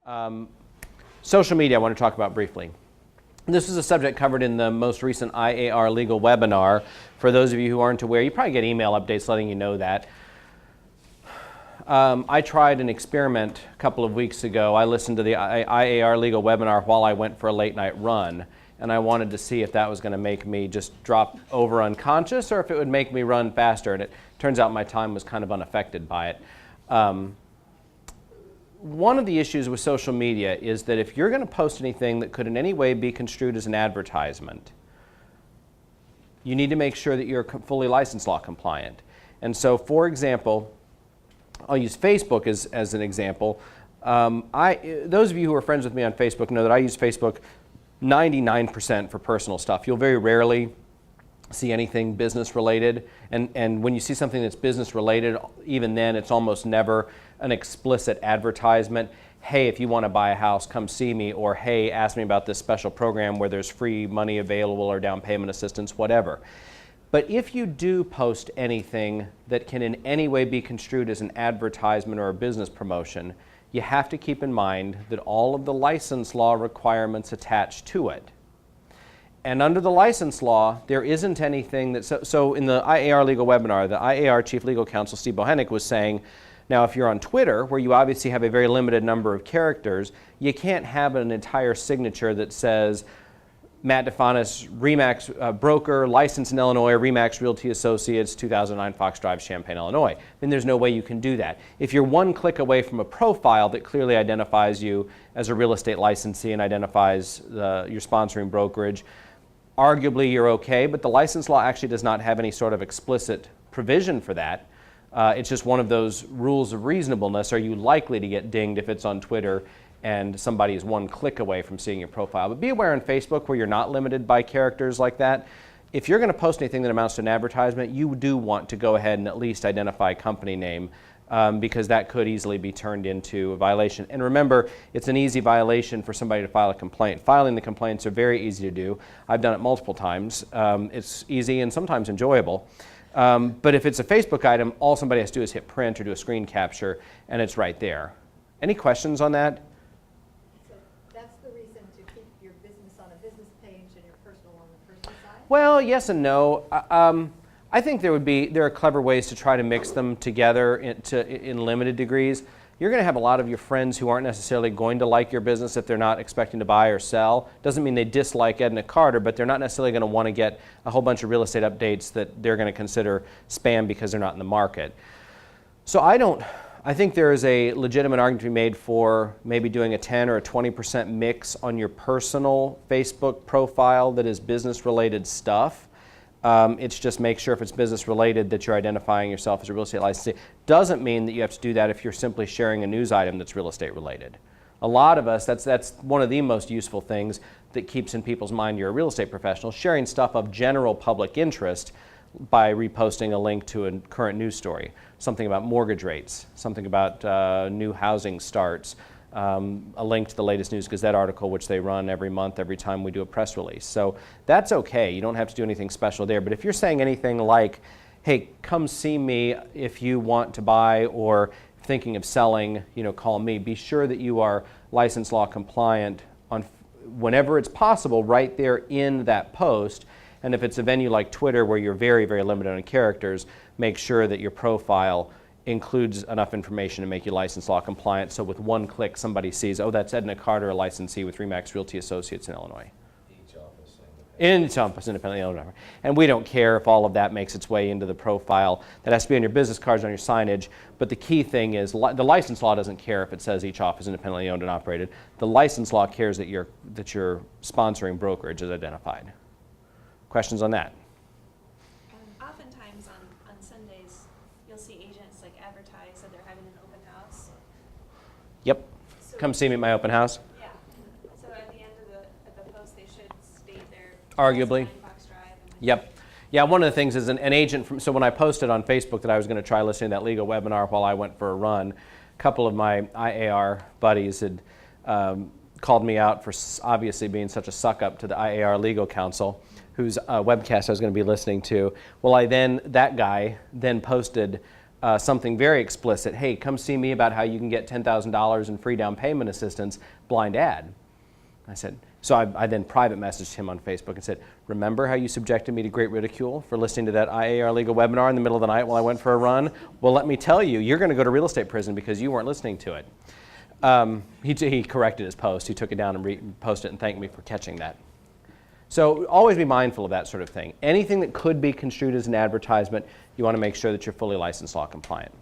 Um, Social media I want to talk about briefly. This is a subject covered in the most recent IAR legal webinar. For those of you who aren't aware, you probably get email updates letting you know that. I tried an experiment a couple of weeks ago. I listened to the IAR legal webinar while I went for a late night run, and I wanted to see if that was going to make me just drop over unconscious or if it would make me run faster, and it turns out my time was kind of unaffected by it. One of the issues with social media is that if you're going to post anything that could in any way be construed as an advertisement, you need to make sure that you're fully license law compliant. And so, for example, I'll use Facebook as an example. Those of you who are friends with me on Facebook know that I use Facebook 99% for personal stuff. You'll very rarely see anything business related, and when you see something that's business related, even then it's almost never an explicit advertisement. Hey, if you want to buy a house, come see me, or hey, ask me about this special program where there's free money available or down payment assistance, whatever. But if you do post anything that can in any way be construed as an advertisement or a business promotion, you have to keep in mind that all of the license law requirements attached to it. And under the license law, there isn't anything that, so in the IAR legal webinar, the IAR Chief Legal Counsel Steve Bohennick was saying, now if you're on Twitter, where you obviously have a very limited number of characters, you can't have an entire signature that says, Matt Difanis, RE/MAX broker, licensed in Illinois, RE/MAX Realty Associates, 2009 Fox Drive, Champaign, Illinois. Then there's no way you can do that. If you're one click away from a profile that clearly identifies you as a real estate licensee and identifies your sponsoring brokerage, arguably you're okay, but the license law actually does not have any sort of explicit provision for that. It's just one of those rules of reasonableness. Are you likely to get dinged if it's on Twitter and somebody is one click away from seeing your profile? But be aware on Facebook, where you're not limited by characters like that, if you're going to post anything that amounts to an advertisement, you do want to go ahead and at least identify a company name, because that could easily be turned into a violation. And remember, it's an easy violation for somebody to file a complaint. Filing the complaints are very easy to do. I've done it multiple times. It's easy and sometimes enjoyable. But if it's a Facebook item, all somebody has to do is hit print or do a screen capture, and it's right there. Any questions on that? So that's the reason to keep your business on a business page and your personal on the personal side? Well, yes and no. I think there are clever ways to try to mix them together in limited degrees. You're going to have a lot of your friends who aren't necessarily going to like your business if they're not expecting to buy or sell. Doesn't mean they dislike Ed and Carter, but they're not necessarily going to want to get a whole bunch of real estate updates that they're going to consider spam because they're not in the market. So I think there is a legitimate argument to be made for maybe doing a 10 or a 20% mix on your personal Facebook profile that is business related stuff. It's just make sure if it's business related that you're identifying yourself as a real estate licensee. Doesn't mean that you have to do that if you're simply sharing a news item that's real estate related. A lot of us, that's one of the most useful things that keeps in people's mind you're a real estate professional, sharing stuff of general public interest by reposting a link to a current news story, something about mortgage rates, something about new housing starts, a link to the latest News Gazette article, which they run every month, every time we do a press release. So that's okay. You don't have to do anything special there. But if you're saying anything like, hey, come see me if you want to buy or thinking of selling, call me, be sure that you are license law compliant on whenever it's possible right there in that post. And if it's a venue like Twitter where you're very, very limited on characters, make sure that your profile includes enough information to make you license law compliant, so with one click somebody sees, oh, that's Edna Carter, a licensee with RE/MAX Realty Associates in Illinois. Each office independently owned. And we don't care if all of that makes its way into the profile. That has to be on your business cards, on your signage. But the key thing is the license law doesn't care if it says each office independently owned and operated. The license law cares that your sponsoring brokerage is identified. Questions on that? Oftentimes on Sundays, you'll see agents advertise that they're having an open house. Yep. So come see me at my open house. Yeah. So at the end of the post, they should state their arguably. Fox Drive. Yep. Yeah, one of the things is an agent so when I posted on Facebook that I was going to try listening to that legal webinar while I went for a run, a couple of my IAR buddies had called me out for obviously being such a suck up to the IAR legal counsel, whose webcast I was going to be listening to. Well, that guy then posted something very explicit, hey, come see me about how you can get $10,000 in free down payment assistance, blind ad. I said, so I then private messaged him on Facebook and said, remember how you subjected me to great ridicule for listening to that IAR legal webinar in the middle of the night while I went for a run? Well, let me tell you, you're going to go to real estate prison because you weren't listening to it. He corrected his post. He took it down and reposted it and thanked me for catching that. So always be mindful of that sort of thing. Anything that could be construed as an advertisement, you want to make sure that you're fully licensed law compliant.